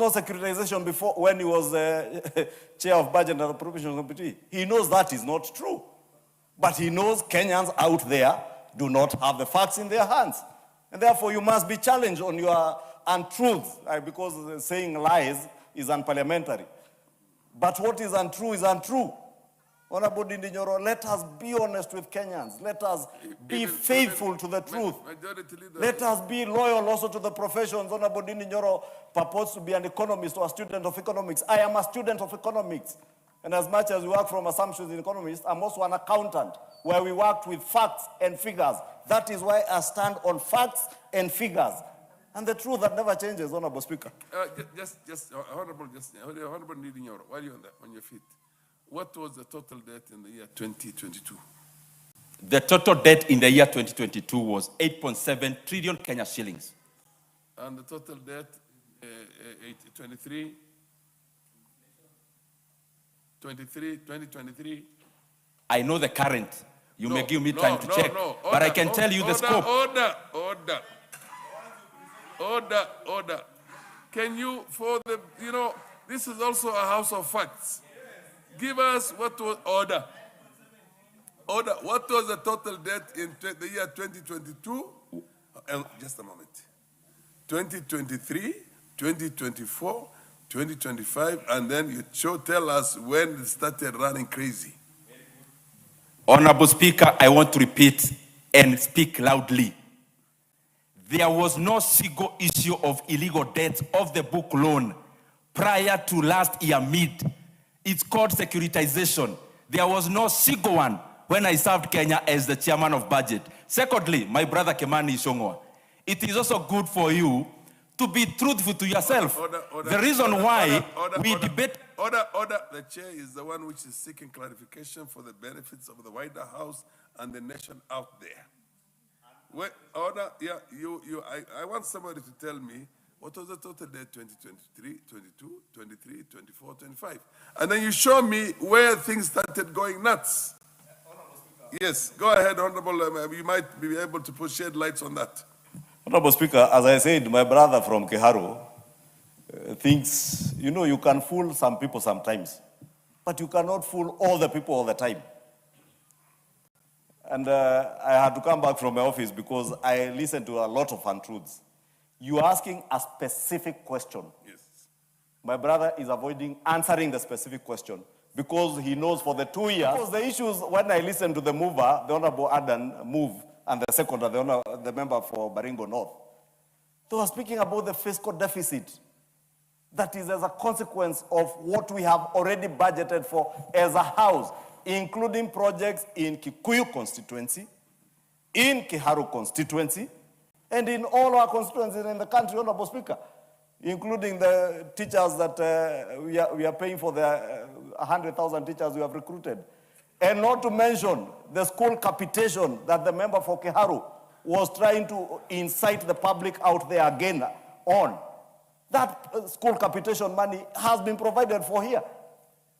no securitization before when he was chair of budget and appropriation committee. He knows that is not true. But he knows Kenyans out there do not have the facts in their hands. And therefore, you must be challenged on your untruths, because saying lies is unparliamentary. But what is untrue is untrue. Honorable Nyoro, let us be honest with Kenyans. Let us be faithful to the truth. Let us be loyal also to the professions. Honorable Nyoro purports to be an economist or a student of economics. I am a student of economics. And as much as we work from assumptions in economics, I'm also an accountant, where we worked with facts and figures. That is why I stand on facts and figures. And the truth that never changes, Honorable Speaker. Honorable Ndindi, while you're on your feet, what was the total debt in the year 2022? The total debt in the year 2022 was 8.7 trillion Kenya shillings. And the total debt, 2023? I know the current. You may give me time to check. But I can tell you the scope. Order. Can you, this is also a house of facts. Give us what was order. What was the total debt in the year 2022? Just a moment. 2023, 2024, 2025, and then you tell us when it started running crazy. Honorable Speaker, I want to repeat and speak loudly. There was no single issue of illegal debt of the book loan prior to last year mid. It's called securitization. There was no single one when I served Kenya as the chairman of budget. Secondly, my brother Kemani Ishongwa, it is also good for you to be truthful to yourself. The reason why we debate... Order. The chair is the one which is seeking clarification for the benefits of the wider house and the nation out there. I want somebody to tell me what was the total debt 2023, 22, 23, 24, 25. And then you show me where things started going nuts. Yes, go ahead, Honorable. You might be able to shed lights on that. Honorable Speaker, as I said, my brother from Kiharu thinks, you can fool some people sometimes, but you cannot fool all the people all the time. And I had to come back from my office because I listened to a lot of untruths. You're asking a specific question. Yes. My brother is avoiding answering the specific question because he knows for the 2 years. Because the issues, when I listened to the mover, the Honorable Adan move, and the second, the member for Baringo North, they were speaking about the fiscal deficit. That is as a consequence of what we have already budgeted for as a house, including projects in Kikuyu constituency, in Kiharu constituency, and in all our constituencies in the country, Honorable Speaker, including the teachers that we are paying for the 100,000 teachers we have recruited. And not to mention the school capitation that the member for Kiharu was trying to incite the public out there again on. That school capitation money has been provided for here.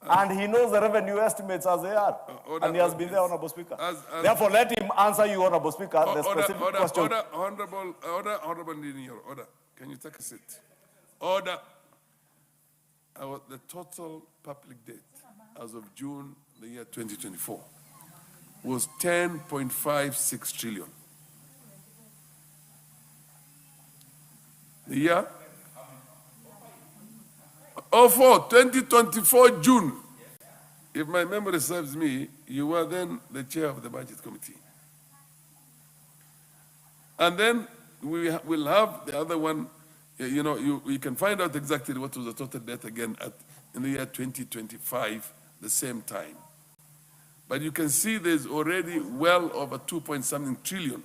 And he knows the revenue estimates as they are. And he has been there, Honorable Speaker. Therefore, let him answer you, Honorable Speaker, the specific question. Honorable Nyoro, order. Can you take a seat? Order. The total public debt as of June the year 2024 was 10.56 trillion. The year? 2024 June. If my memory serves me, you were then the chair of the budget committee. And then we will have the other one, you can find out exactly what was the total debt again in the year 2025, the same time. But you can see there's already well over 2-point-something trillion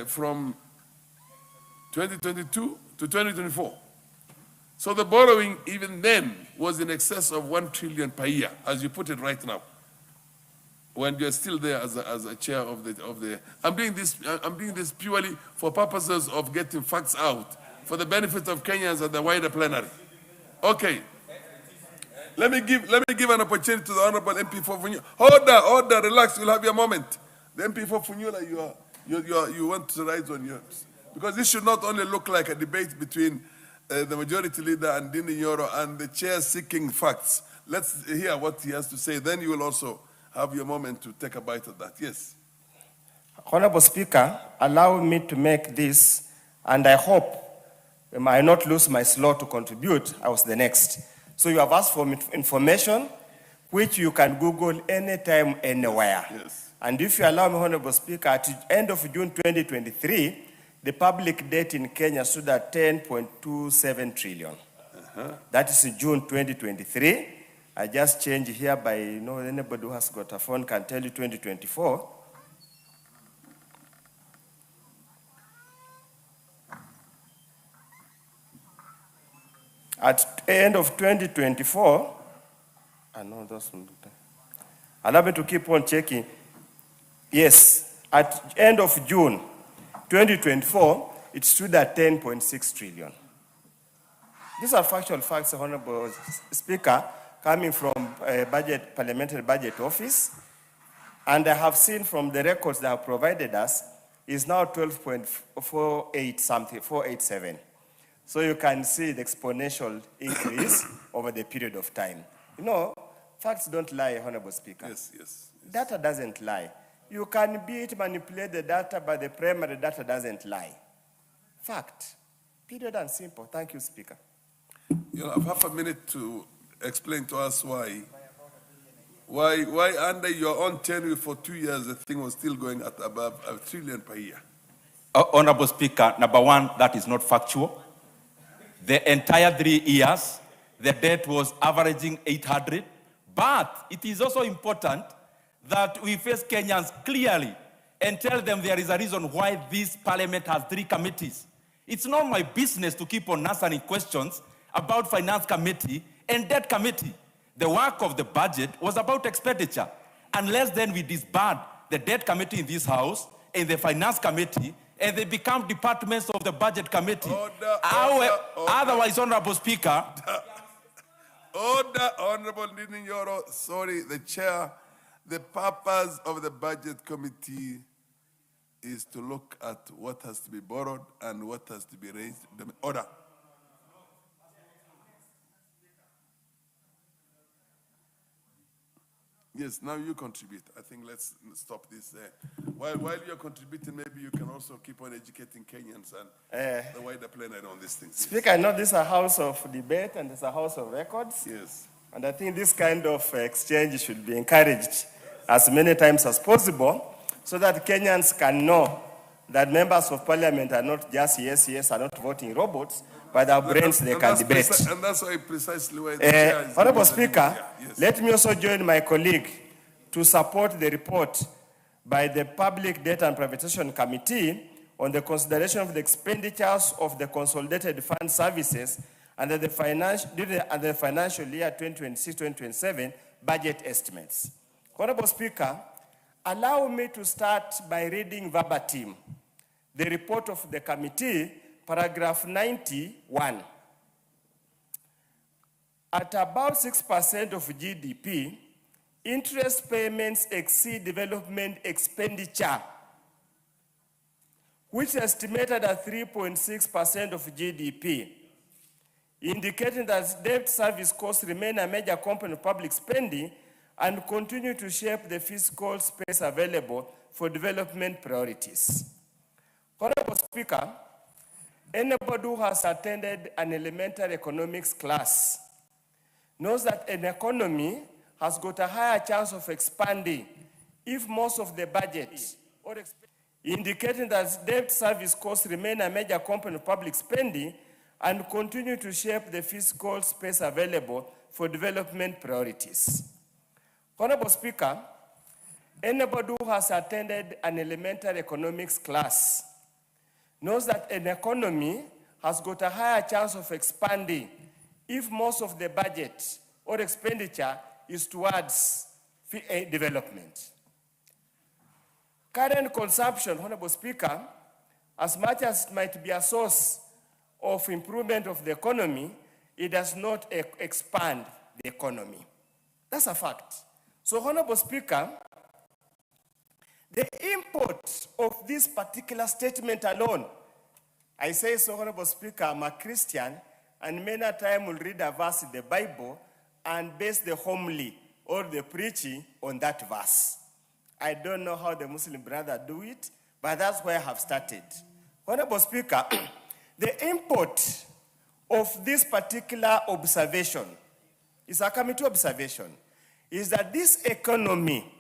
from 2022 to 2024. So the borrowing even then was in excess of 1 trillion per year, as you put it right now. When you're still there as a chair of the I'm doing this purely for purposes of getting facts out for the benefit of Kenyans and the wider plenary. Okay. Let me give an opportunity to the Honorable MP for Funyula. Order, relax, you'll have your moment. The MP for Funyula, you want to rise on yours. Because this should not only look like a debate between the majority leader, Ndindi Nyoro, and the chair seeking facts. Let's hear what he has to say. Then you will also have your moment to take a bite of that. Yes. Honorable Speaker, allow me to make this, and I hope I might not lose my slot to contribute. I was the next. So you have asked for information, which you can Google anytime, anywhere. Yes. And if you allow me, Honorable Speaker, at the end of June 2023, the public debt in Kenya stood at 10.27 trillion. That is in June 2023. I just changed here by, anybody who has got a phone can tell you 2024. At the end of 2024, allow me to keep on checking. Yes, at the end of June 2024, it stood at 10.6 trillion. These are factual facts, Honorable Speaker, coming from Parliamentary Budget Office. And I have seen from the records they have provided us, is now 12.48 something, 487. So you can see the exponential increase over the period of time. Facts don't lie, Honorable Speaker. Yes. Data doesn't lie. You can manipulate the data, but the primary data doesn't lie. Fact. Period and simple. Thank you, Speaker. You'll have half a minute to explain to us why under your own tenure for 2 years, the thing was still going at above $1 trillion per year. Honorable Speaker, number one, that is not factual. The entire 3 years, the debt was averaging 800. But it is also important that we face Kenyans clearly and tell them there is a reason why this parliament has 3 committees. It's not my business to keep on answering questions about finance committee and debt committee. The work of the budget was about expenditure. Unless then we disband the debt committee in this house and the finance committee, and they become departments of the budget committee. Order. Otherwise, Honorable Speaker. Order, Honorable Ndindi Nyoro. Sorry, the chair. The purpose of the budget committee is to look at what has to be borrowed and what has to be raised. Order. Yes, now you contribute. I think let's stop this. While you're contributing, maybe you can also keep on educating Kenyans and the wider plenary on these things. Speaker, I know this is a house of debate and it's a house of records. Yes. And I think this kind of exchange should be encouraged as many times as possible so that Kenyans can know that members of parliament are not just yes, are not voting robots, but our brains they can debate. And that's why precisely why the chair is... Honorable Speaker, yes. Let me also join my colleague to support the report by the Public Debt and Privatization Committee on the consideration of the expenditures of the Consolidated Fund Services under the financial year 2026-2027 budget estimates. Honorable Speaker, allow me to start by reading verbatim the report of the committee, paragraph 91. At about 6% of GDP, interest payments exceed development expenditure, which is estimated at 3.6% of GDP, indicating that debt service costs remain a major component of public spending and continue to shape the fiscal space available for development priorities. Honorable Speaker, anybody who has attended an elementary economics class knows that an economy has got a higher chance of expanding if most of the budget, indicating that debt service costs remain a major component of public spending and continue to shape the fiscal space available for development priorities. Honorable Speaker, anybody who has attended an elementary economics class knows that an economy has got a higher chance of expanding if most of the budget or expenditure is towards development. Current consumption, Honorable Speaker, as much as it might be a source of improvement of the economy, it does not expand the economy. That's a fact. So, Honorable Speaker, the import of this particular statement alone, I say so, Honorable Speaker, I'm a Christian, and many a time will read a verse in the Bible and base the homily or the preaching on that verse. I don't know how the Muslim brother do it, but that's where I have started. Honorable Speaker, the import of this particular observation is a committee observation, is that this economy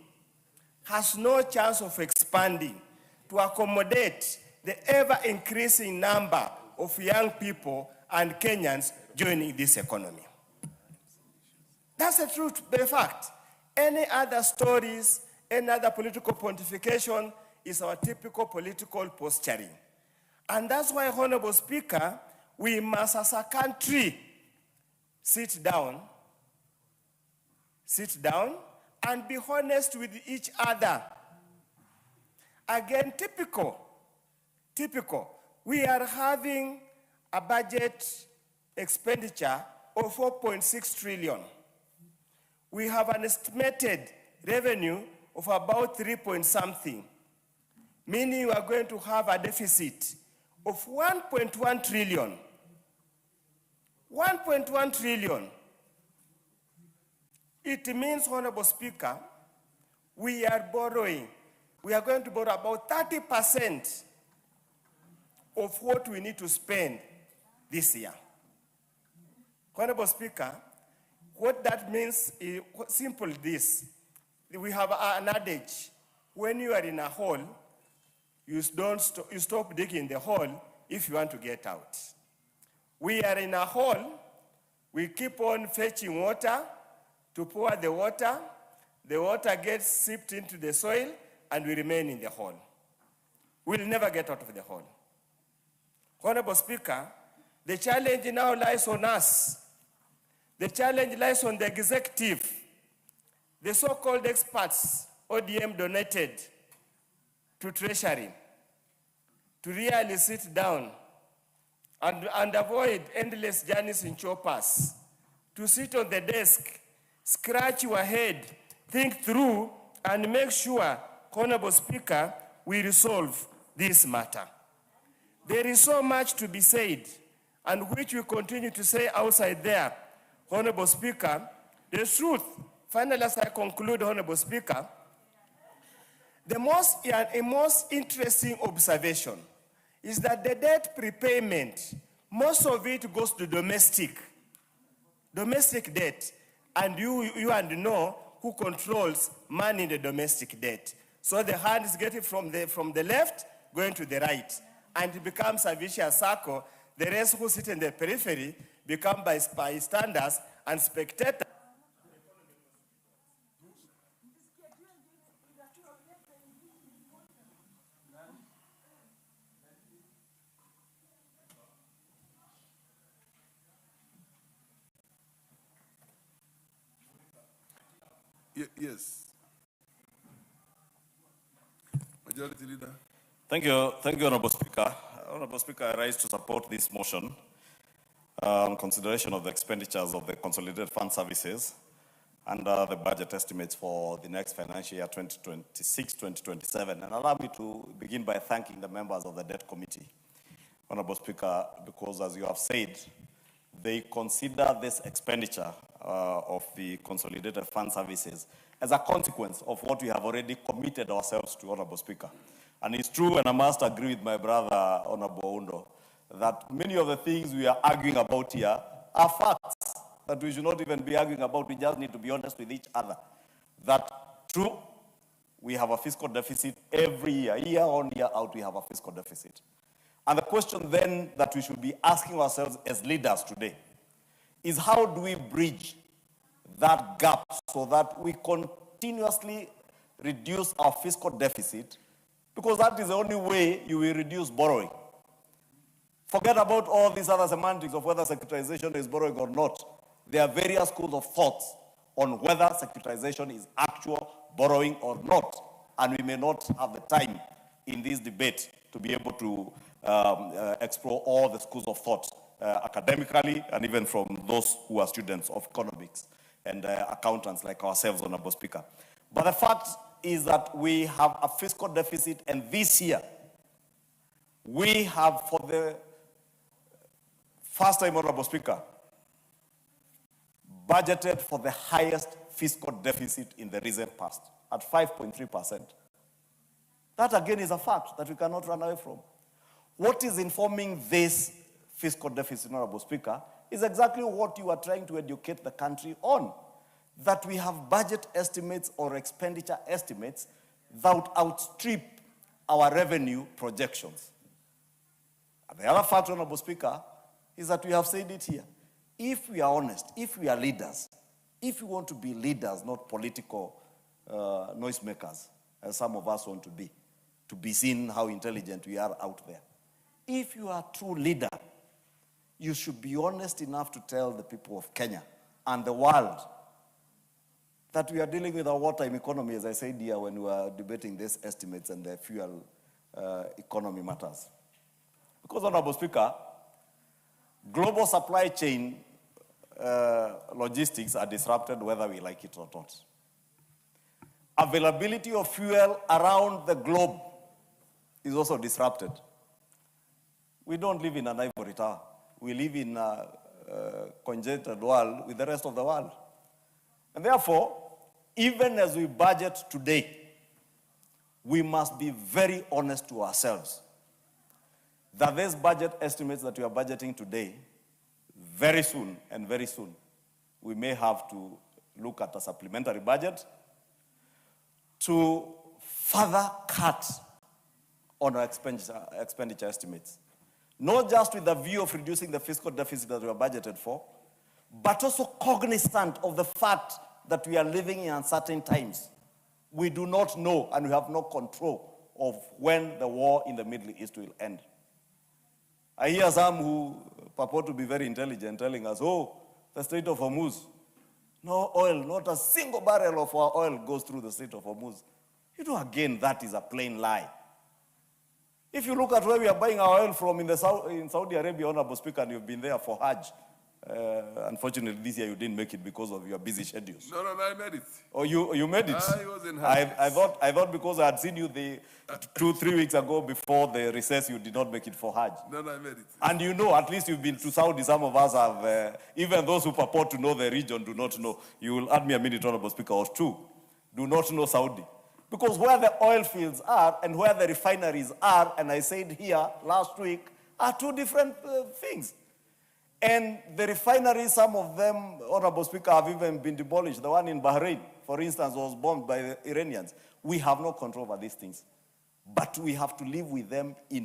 has no chance of expanding to accommodate the ever-increasing number of young people and Kenyans joining this economy. That's the truth, the fact. Any other stories, any other political pontification is our typical political posturing. And that's why, Honorable Speaker, we must as a country sit down and be honest with each other. Again, typical. We are having a budget expenditure of 4.6 trillion. We have an estimated revenue of about 3 point something, meaning we are going to have a deficit of 1.1 trillion. 1.1 trillion. It means, Honorable Speaker, we are borrowing. We are going to borrow about 30% of what we need to spend this year. Honorable Speaker, what that means is simple this. We have an adage, when you are in a hole, you stop digging the hole if you want to get out. We are in a hole, we keep on fetching water to pour the water gets sipped into the soil, and we remain in the hole. We'll never get out of the hole. Honorable Speaker, the challenge now lies on us. The challenge lies on the executive. The so-called experts ODM donated to Treasury to really sit down and avoid endless journeys in choppers, to sit on the desk, scratch your head, think through, and make sure, Honorable Speaker, we resolve this matter. There is so much to be said, and which we continue to say outside there, Honorable Speaker. The truth, finally, as I conclude, Honorable Speaker, the most interesting observation is that the debt prepayment, most of it goes to domestic debt, and you know who controls money in the domestic debt. So the hand is getting from the left, going to the right, and it becomes a vicious circle. The rest who sit in the periphery become bystanders and spectators. Yes. Majority Leader. Thank you, Honorable Speaker. Honorable Speaker, I rise to support this motion on consideration of the expenditures of the Consolidated Fund Services under the budget estimates for the next financial year 2026-2027. And allow me to begin by thanking the members of the Debt Committee, Honorable Speaker, because as you have said, they consider this expenditure of the Consolidated Fund Services as a consequence of what we have already committed ourselves to, Honorable Speaker. And it's true, and I must agree with my brother, Honorable Undo, that many of the things we are arguing about here are facts that we should not even be arguing about. We just need to be honest with each other. That true, we have a fiscal deficit every year. Year on, year out, we have a fiscal deficit. And the question then that we should be asking ourselves as leaders today is how do we bridge that gap so that we continuously reduce our fiscal deficit, because that is the only way you will reduce borrowing. Forget about all these other semantics of whether securitization is borrowing or not. There are various schools of thoughts on whether securitization is actual borrowing or not. And we may not have the time in this debate to be able to explore all the schools of thought academically, and even from those who are students of economics and accountants like ourselves, Honorable Speaker. But the fact is that we have a fiscal deficit, and this year we have, for the first time, Honorable Speaker, budgeted for the highest fiscal deficit in the recent past at 5.3%. That again is a fact that we cannot run away from. What is informing this fiscal deficit, Honorable Speaker, is exactly what you are trying to educate the country on, that we have budget estimates or expenditure estimates that outstrip our revenue projections. And the other fact, Honorable Speaker, is that we have said it here. If we are honest, if we are leaders, if we want to be leaders, not political noisemakers, as some of us want to be seen how intelligent we are out there. If you are a true leader, you should be honest enough to tell the people of Kenya and the world that we are dealing with a wartime economy, as I said here when we were debating these estimates and the fuel economy matters. Because, Honorable Speaker, global supply chain logistics are disrupted whether we like it or not. Availability of fuel around the globe is also disrupted. We don't live in an ivory tower. We live in a congested world with the rest of the world. And therefore, even as we budget today, we must be very honest to ourselves that these budget estimates that we are budgeting today, very soon, we may have to look at a supplementary budget to further cut on our expenditure estimates. Not just with the view of reducing the fiscal deficit that we are budgeted for, but also cognizant of the fact that we are living in uncertain times. We do not know and we have no control of when the war in the Middle East will end. I hear some who purport to be very intelligent telling us, oh, the Strait of Hormuz. No oil, not a single barrel of our oil goes through the Strait of Hormuz. You know, again, that is a plain lie. If you look at where we are buying our oil from in Saudi Arabia, Honorable Speaker, and you've been there for Hajj, unfortunately, this year you didn't make it because of your busy schedules. No, I made it. Oh, you made it? I was in Hajj. I thought because I had seen you 2-3 weeks ago before the recess, you did not make it for Hajj. No, I made it. And you know, at least you've been to Saudi. Some of us have, even those who purport to know the region do not know. You will add me a minute, Honorable Speaker, or two. Do not know Saudi. Because where the oil fields are and where the refineries are, and I said here last week, are two different things. And the refineries, some of them, Honorable Speaker, have even been demolished. The one in Bahrain, for instance, was bombed by the Iranians. We have no control over these things. But we have to live with them in